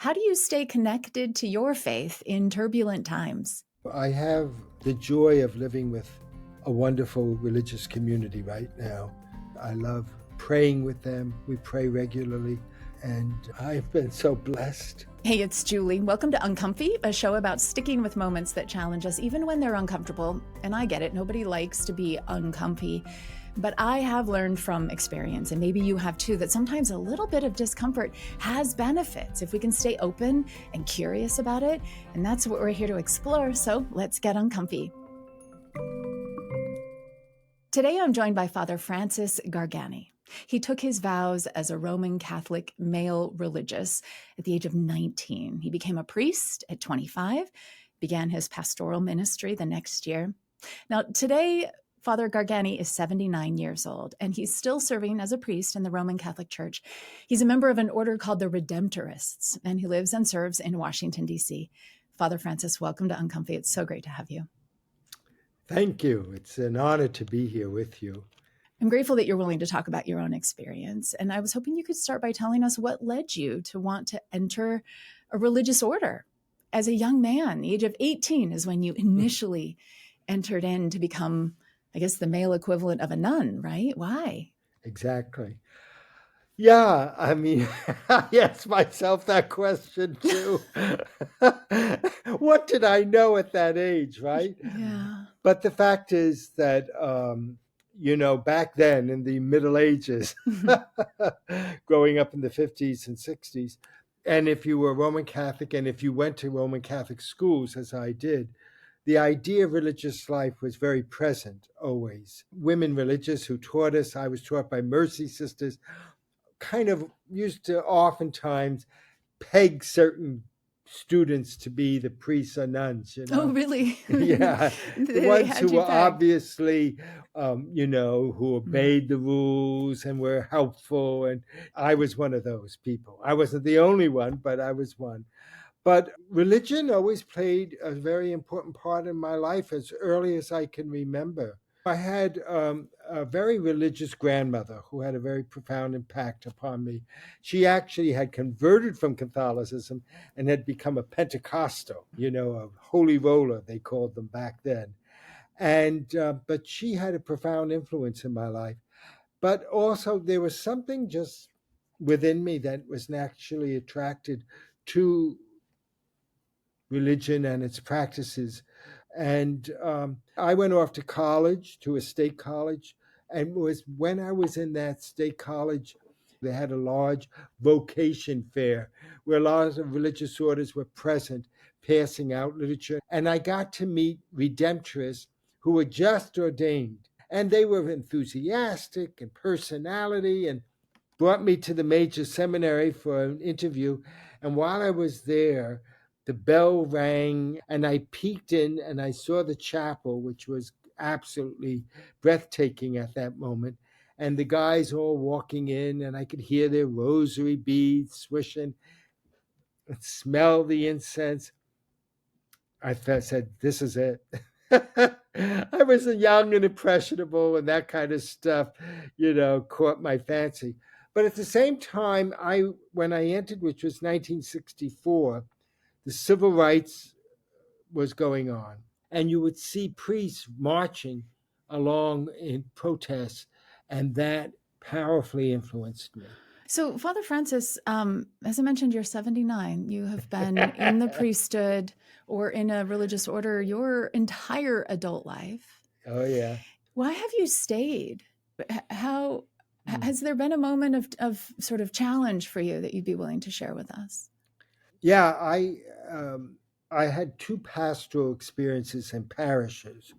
How do you stay connected to your faith in turbulent times? I have the joy of living with a wonderful religious community right now. I love praying with them. We pray regularly, and I've been so blessed. Hey, it's Julie. Welcome to Uncomfy, a show about sticking with moments that challenge us even when they're uncomfortable. And I get it, nobody likes to be uncomfy. But I have learned from experience, and maybe you have too, that sometimes a little bit of discomfort has benefits if we can stay open and curious about it. And that's what we're here to explore. So let's get uncomfy. Today, I'm joined by Father Francis Gargani. He took his vows as a Roman Catholic male religious at the age of 19. He became a priest at 25, began his pastoral ministry the next year. Now, today, Father Gargani is 79 years old, and he's still serving as a priest in the Roman Catholic Church. He's a member of an order called the Redemptorists, and he lives and serves in Washington, D.C. Father Francis, welcome to Uncomfy. It's so great to have you. Thank you. It's an honor to be here with you. I'm grateful that you're willing to talk about your own experience. And I was hoping you could start by telling us what led you to want to enter a religious order. As a young man, the age of 18 is when you initially entered in to become, I guess, the male equivalent of a nun, right? Why? Exactly. Yeah, I mean, I asked myself that question too. What did I know at that age, right? Yeah. But the fact is that, back then in the Middle Ages, growing up in the 50s and 60s, and if you were Roman Catholic and if you went to Roman Catholic schools, as I did, the idea of religious life was very present always. Women religious who taught us, I was taught by Mercy sisters, kind of used to oftentimes peg certain students to be the priests or nuns, Oh, really? Yeah, the They ones had who you were pegged. obviously, who obeyed the rules and were helpful. And I was one of those people. I wasn't the only one, but I was one. But religion always played a very important part in my life as early as I can remember. I had a very religious grandmother who had a very profound impact upon me. She actually had converted from Catholicism and had become a Pentecostal, a holy roller, they called them back then. And but she had a profound influence in my life. But also there was something just within me that was naturally attracted to religion and its practices. And I went off to college, to a state college, and was when I was in that state college, they had a large vocation fair where a lot of religious orders were present, passing out literature. And I got to meet Redemptorists who were just ordained. And they were enthusiastic and personality and brought me to the major seminary for an interview. And while I was there, the bell rang and I peeked in and I saw the chapel, which was absolutely breathtaking at that moment. And the guys all walking in, and I could hear their rosary beads swishing and smell the incense. Said, this is it. I was young and impressionable, and that kind of stuff, caught my fancy. But at the same time, when I entered, which was 1964, the civil rights was going on, and you would see priests marching along in protests, and that powerfully influenced me. So, Father Francis, as I mentioned, you're 79. You have been in the priesthood or in a religious order your entire adult life. Oh, yeah. Why have you stayed? How has there been a moment of sort of challenge for you that you'd be willing to share with us? Yeah, I had two pastoral experiences in parishes.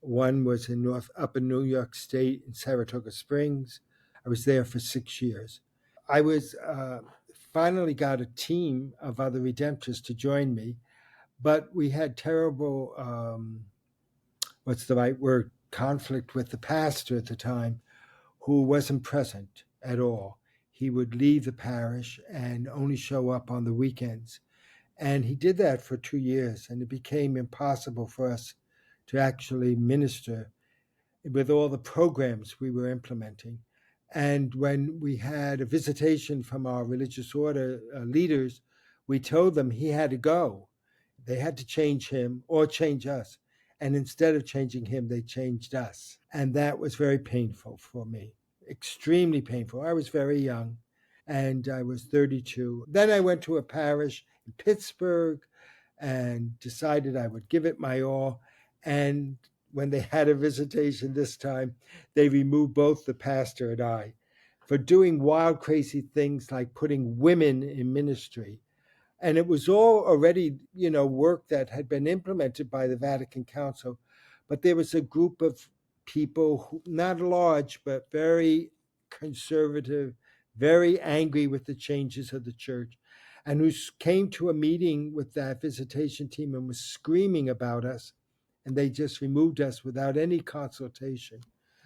One was in upper New York State in Saratoga Springs. I was there for 6 years. I was finally got a team of other Redemptorists to join me, but we had terrible, what's the right word, conflict with the pastor at the time, who wasn't present at all. He would leave the parish and only show up on the weekends. And he did that for 2 years, and it became impossible for us to actually minister with all the programs we were implementing. And when we had a visitation from our religious order leaders, we told them he had to go. They had to change him or change us. And instead of changing him, they changed us. And that was very painful for me, extremely painful. I was very young and I was 32. Then I went to a parish in Pittsburgh and decided I would give it my all. And when they had a visitation this time, they removed both the pastor and I for doing wild, crazy things like putting women in ministry. And it was all already, work that had been implemented by the Vatican Council. But there was a group of people, who, not large, but very conservative, very angry with the changes of the church, and who came to a meeting with that visitation team and was screaming about us. And they just removed us without any consultation.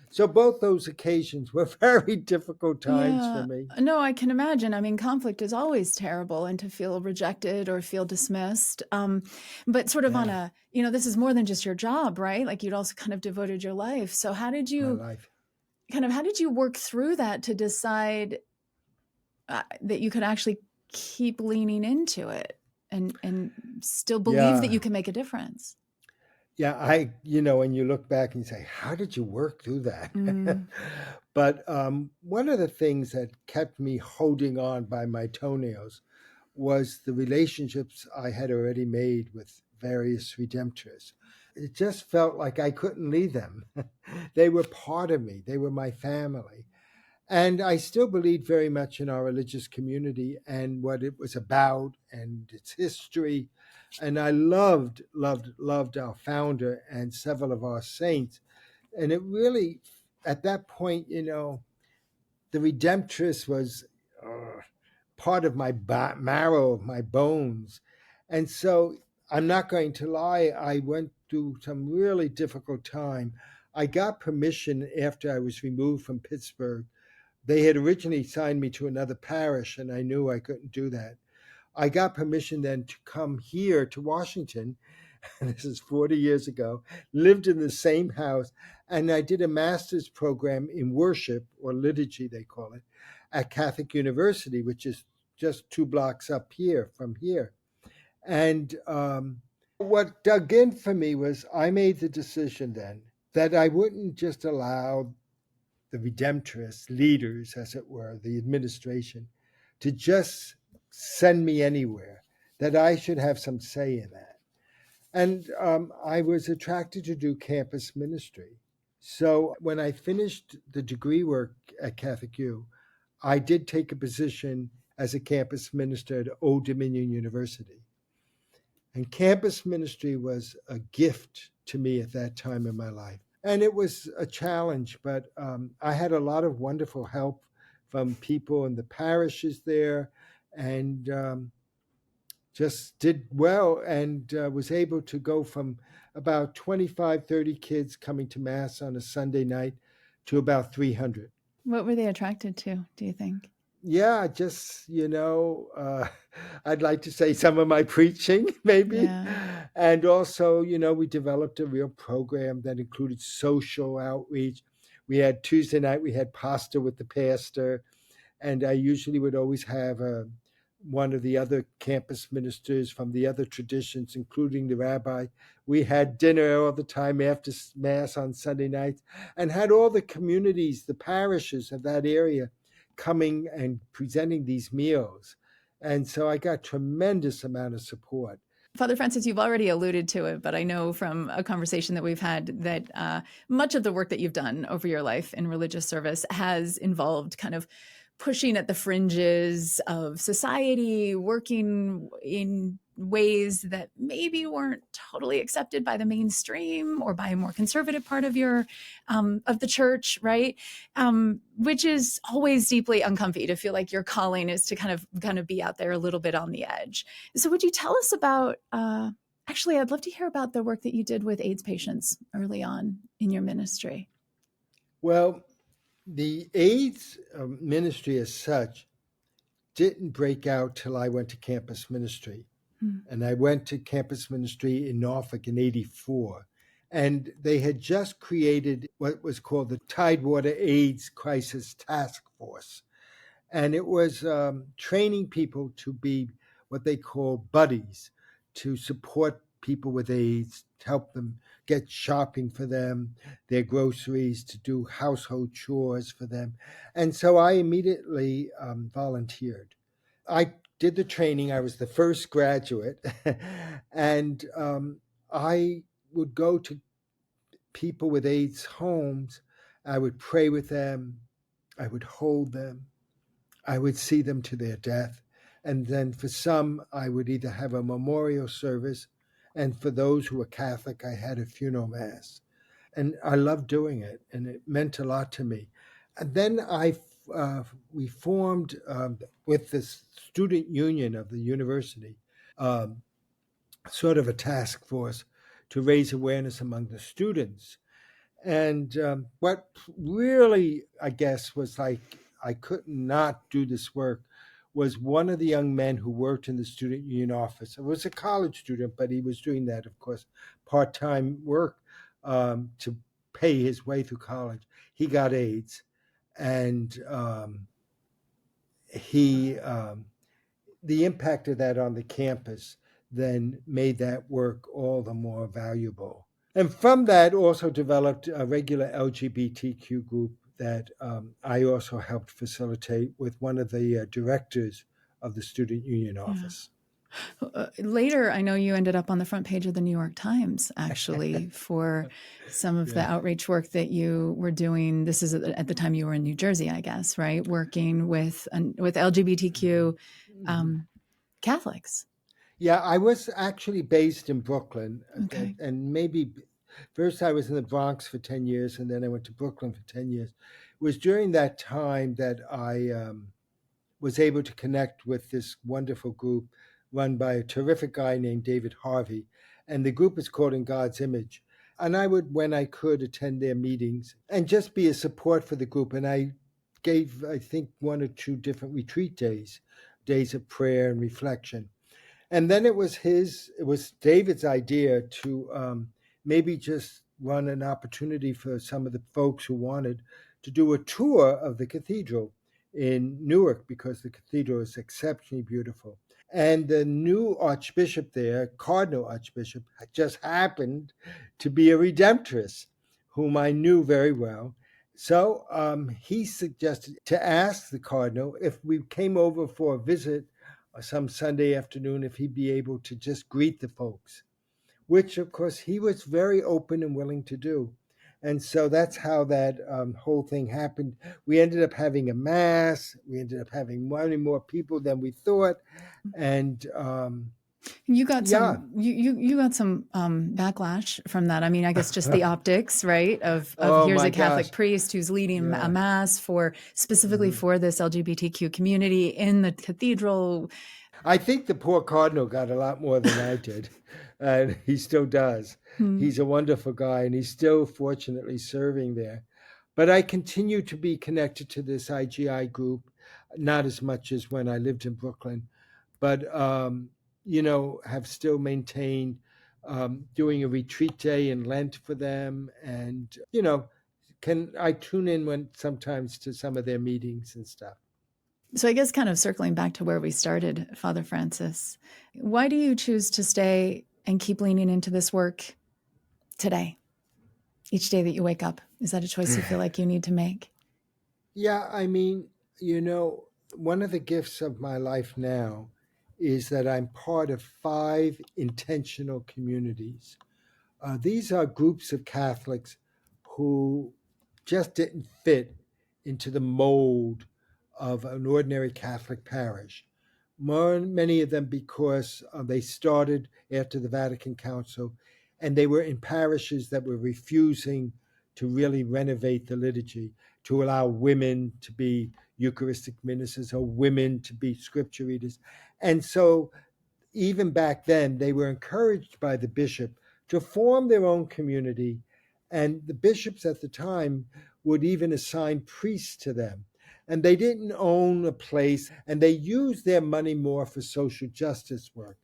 So both those occasions were very difficult times for Yeah. me. No, I can imagine. I mean, conflict is always terrible, and to feel rejected or feel dismissed. But sort of on Yeah, a, this is more than just your job, right? Like you'd also kind of devoted your life. So my life. how did you work through that to decide that you could actually keep leaning into it and still believe that you Yeah. can make a difference? Yeah, when you look back and you say, how did you work through that? Mm, But one of the things that kept me holding on by my toenails was the relationships I had already made with various redemptorists. It just felt like I couldn't leave them. They were part of me, they were my family. And I still believed very much in our religious community and what it was about and its history. And I loved our founder and several of our saints. And it really, at that point, the Redemptress was part of my marrow, of my bones. And so I'm not going to lie, I went through some really difficult time. I got permission after I was removed from Pittsburgh. They had originally signed me to another parish, and I knew I couldn't do that. I got permission then to come here to Washington. This is 40 years ago, lived in the same house, and I did a master's program in worship, or liturgy, they call it, at Catholic University, which is just 2 blocks up here from here. And what dug in for me was I made the decision then that I wouldn't just allow the redemptorists, leaders, as it were, the administration, to just send me anywhere, that I should have some say in that. And I was attracted to do campus ministry. So when I finished the degree work at Catholic U, I did take a position as a campus minister at Old Dominion University. And campus ministry was a gift to me at that time in my life. And it was a challenge, but I had a lot of wonderful help from people in the parishes there, and just did well, and was able to go from about 25, 30 kids coming to Mass on a Sunday night to about 300. what were they attracted to, do you think? Yeah, just, I'd like to say some of my preaching, maybe. Yeah. And also, we developed a real program that included social outreach. We had Tuesday night, we had pasta with the pastor. And I usually would always have one of the other campus ministers from the other traditions, including the rabbi. We had dinner all the time after Mass on Sunday nights, and had all the communities, the parishes of that area, coming and presenting these meals. And so I got tremendous amount of support. Father Francis, you've already alluded to it, but I know from a conversation that we've had that much of the work that you've done over your life in religious service has involved kind of pushing at the fringes of society, working in ways that maybe weren't totally accepted by the mainstream or by a more conservative part of your of the church, right? Which is always deeply uncomfy to feel like your calling is to kind of be out there a little bit on the edge. So would you tell us about actually, I'd love to hear about the work that you did with AIDS patients early on in your ministry. Well, the AIDS ministry as such didn't break out till I went to campus ministry. And I went to campus ministry in Norfolk in 84. And they had just created what was called the Tidewater AIDS Crisis Task Force. And it was training people to be what they call buddies to support people with AIDS, to help them get shopping for them, their groceries, to do household chores for them. And so I immediately volunteered. I did the training. I was the first graduate. And I would go to people with AIDS homes. I would pray with them. I would hold them. I would see them to their death. And then for some, I would either have a memorial service. And for those who were Catholic, I had a funeral mass. And I loved doing it. And it meant a lot to me. And then we formed with the student union of the university, um, sort of a task force to raise awareness among the students. And what really, I guess, was like I could not do this work was one of the young men who worked in the student union office. It was a college student, but he was doing that, of course, part-time work to pay his way through college. He got AIDS, and he the impact of that on the campus then made that work all the more valuable. And from that, also developed a regular LGBTQ group that I also helped facilitate with one of the directors of the student union office. Later, I know you ended up on the front page of the New York Times, actually, for some of the outreach work that you were doing. This is at the time you were in New Jersey, I guess, right? Working with LGBTQ Catholics. Yeah, I was actually based in Brooklyn. Okay. And maybe first I was in the Bronx for 10 years, and then I went to Brooklyn for 10 years. It was during that time that I was able to connect with this wonderful group run by a terrific guy named David Harvey. And the group is called In God's Image. And I would, when I could, attend their meetings and just be a support for the group. And I gave, I think, 1 or 2 different retreat days, days of prayer and reflection. And then it was David's idea to maybe just run an opportunity for some of the folks who wanted to do a tour of the cathedral in Newark, because the cathedral is exceptionally beautiful. And the new archbishop there, Cardinal Archbishop, just happened to be a Redemptorist whom I knew very well. So he suggested to ask the Cardinal if we came over for a visit some Sunday afternoon, if he'd be able to just greet the folks, which of course he was very open and willing to do. And so that's how that whole thing happened. We ended up having a mass. We ended up having many more people than we thought. And you got some you got some backlash from that. I mean, I guess just the optics, right? Of here's a Catholic priest who's leading a mass for specifically for this LGBTQ community in the cathedral. I think the poor Cardinal got a lot more than I did, and he still does. He's a wonderful guy, and he's still fortunately serving there. But I continue to be connected to this IGI group, not as much as when I lived in Brooklyn, but have still maintained doing a retreat day in Lent for them, and I tune in sometimes to some of their meetings and stuff. So I guess kind of circling back to where we started, Father Francis, why do you choose to stay and keep leaning into this work today, each day that you wake up? Is that a choice you feel like you need to make? Yeah, I mean, one of the gifts of my life now is that I'm part of 5 intentional communities. These are groups of Catholics who just didn't fit into the mold of an ordinary Catholic parish. Many of them because they started after the Vatican Council, and they were in parishes that were refusing to really renovate the liturgy, to allow women to be Eucharistic ministers or women to be scripture readers. And so even back then, they were encouraged by the bishop to form their own community. And the bishops at the time would even assign priests to them. And they didn't own a place, and they used their money more for social justice work.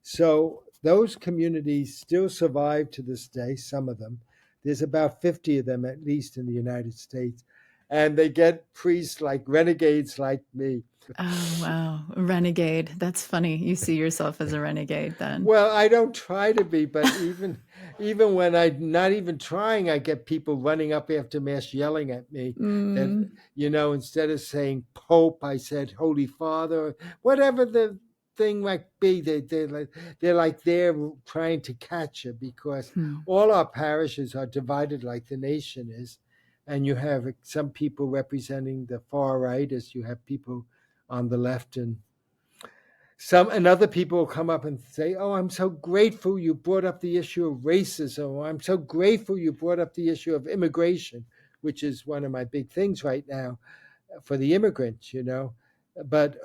So those communities still survive to this day, some of them. There's about 50 of them, at least in the United States. and they get priests like renegades like me. Oh, wow. Renegade. That's funny. You see yourself as a renegade then. Well, I don't try to be, but even when I'm not even trying, I get people running up after Mass yelling at me that, Mm, instead of saying Pope, I said Holy Father, whatever the thing might be. They're like they're trying to catch it, because hmm. all our parishes are divided like the nation is. And you have some people representing the far right, as you have people on the left, and other people will come up and say, "Oh, I'm so grateful you brought up the issue of racism. Or, I'm so grateful you brought up the issue of immigration," which is one of my big things right now for the immigrants. But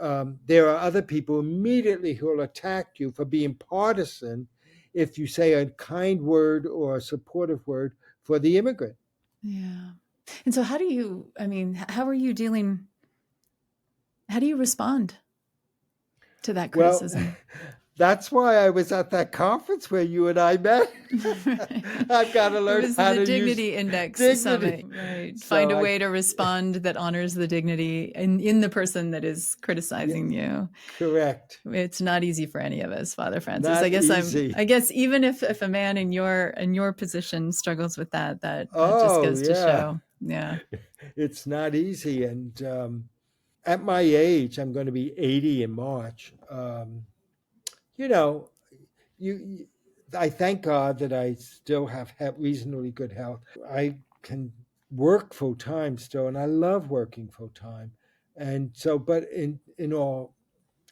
there are other people immediately who will attack you for being partisan if you say a kind word or a supportive word for the immigrant. Yeah. And so how are you respond to that Well, criticism? that's why I was at that conference where you and I met. I've got to It learn was how the to use Dignity Index dignity. Summit, right? Find So a I, way to respond that honors the dignity in the person that is yeah, criticizing you. correct. It's not easy for any of us, Father Francis. Not I easy. guess even if a man in your position struggles with that just Oh, goes to yeah. show. Yeah. It's not easy. And at my age, I'm going to be 80 in March. You know, you, I thank God that I still have reasonably good health. I can work full time still, and I love working full time. And so, but in all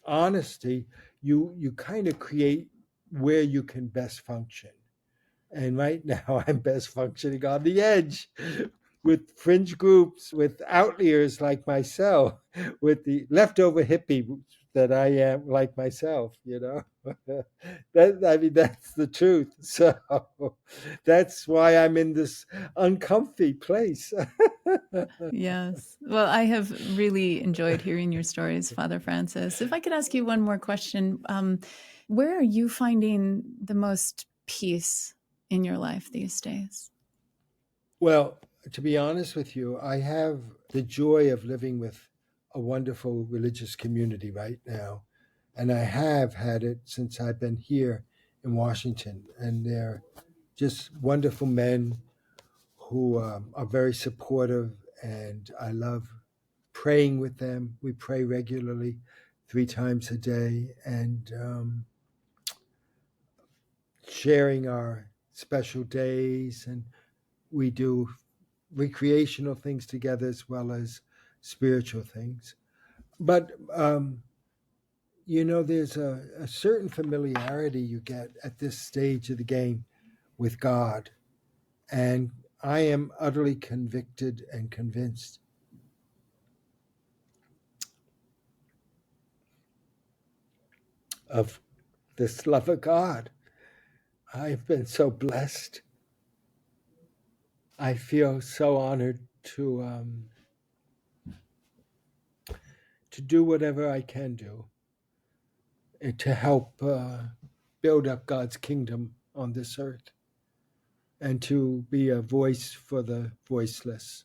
honesty, you kind of create where you can best function. And right now, I'm best functioning on the edge with fringe groups, with outliers like myself, with the leftover hippie that I am like myself. That's the truth. So that's why I'm in this uncomfy place. Yes. Well, I have really enjoyed hearing your stories, Father Francis. If I could ask you one more question, where are you finding the most peace in your life these days? Well, to be honest with you, I have the joy of living with a wonderful religious community right now. And I have had it since I've been here in Washington. And they're just wonderful men who are very supportive. And I love praying with them. We pray regularly 3 times a day, and sharing our special days. And we do recreational things together as well as spiritual things. But, there's a certain familiarity you get at this stage of the game with God. And I am utterly convicted and convinced of this love of God. I've been so blessed. I feel so honored to do whatever I can do to help build up God's kingdom on this earth, and to be a voice for the voiceless.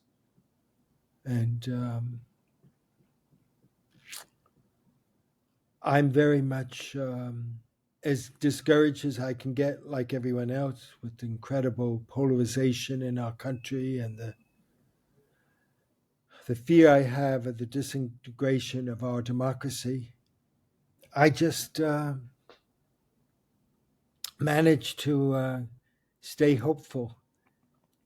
And I'm very much as discouraged as I can get, like everyone else, with the incredible polarization in our country and the fear I have of the disintegration of our democracy. I just manage to stay hopeful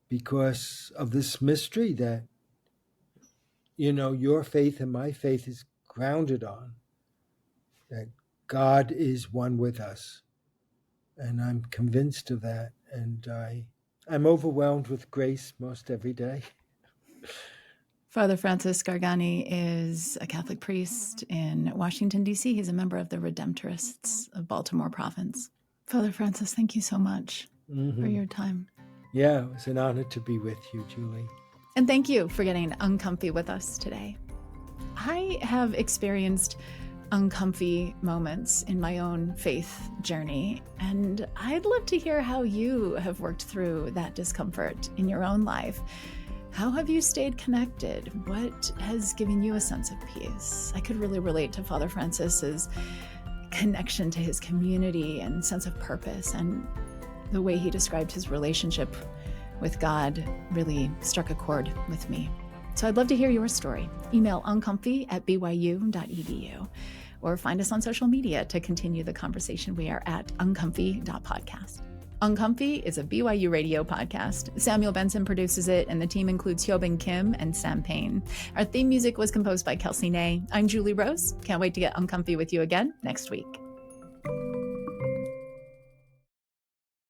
because of this mystery that, your faith and my faith is grounded on, that God is one with us. And I'm convinced of that. And I'm overwhelmed with grace most every day. Father Francis Gargani is a Catholic priest in Washington, D.C. He's a member of the Redemptorists of Baltimore Province. Father Francis, thank you so much for your time. Yeah, it was an honor to be with you, Julie. And thank you for getting uncomfy with us today. I have experienced uncomfy moments in my own faith journey, and I'd love to hear how you have worked through that discomfort in your own life. How have you stayed connected? What has given you a sense of peace? I could really relate to Father Francis's connection to his community and sense of purpose, and the way he described his relationship with God really struck a chord with me. So I'd love to hear your story. Email uncomfy@byu.edu or find us on social media to continue the conversation. We are at uncomfy.podcast. Uncomfy is a BYU radio podcast. Samuel Benson produces it, and the team includes Hyobin Kim and Sam Payne. Our theme music was composed by Kelsey Nay. I'm Julie Rose. Can't wait to get uncomfy with you again next week.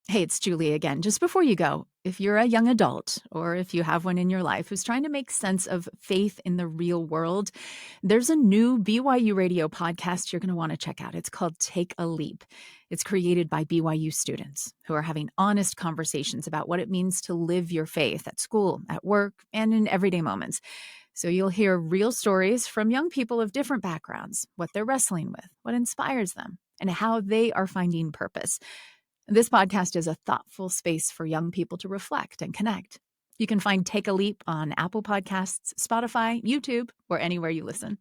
Hey, it's Julie again. Just before you go, if you're a young adult or if you have one in your life who's trying to make sense of faith in the real world, there's a new BYU radio podcast you're going to want to check out. It's called Take a Leap. It's created by BYU students who are having honest conversations about what it means to live your faith at school, at work, and in everyday moments. So you'll hear real stories from young people of different backgrounds, what they're wrestling with, what inspires them, and how they are finding purpose. This podcast is a thoughtful space for young people to reflect and connect. You can find Take a Leap on Apple Podcasts, Spotify, YouTube, or anywhere you listen.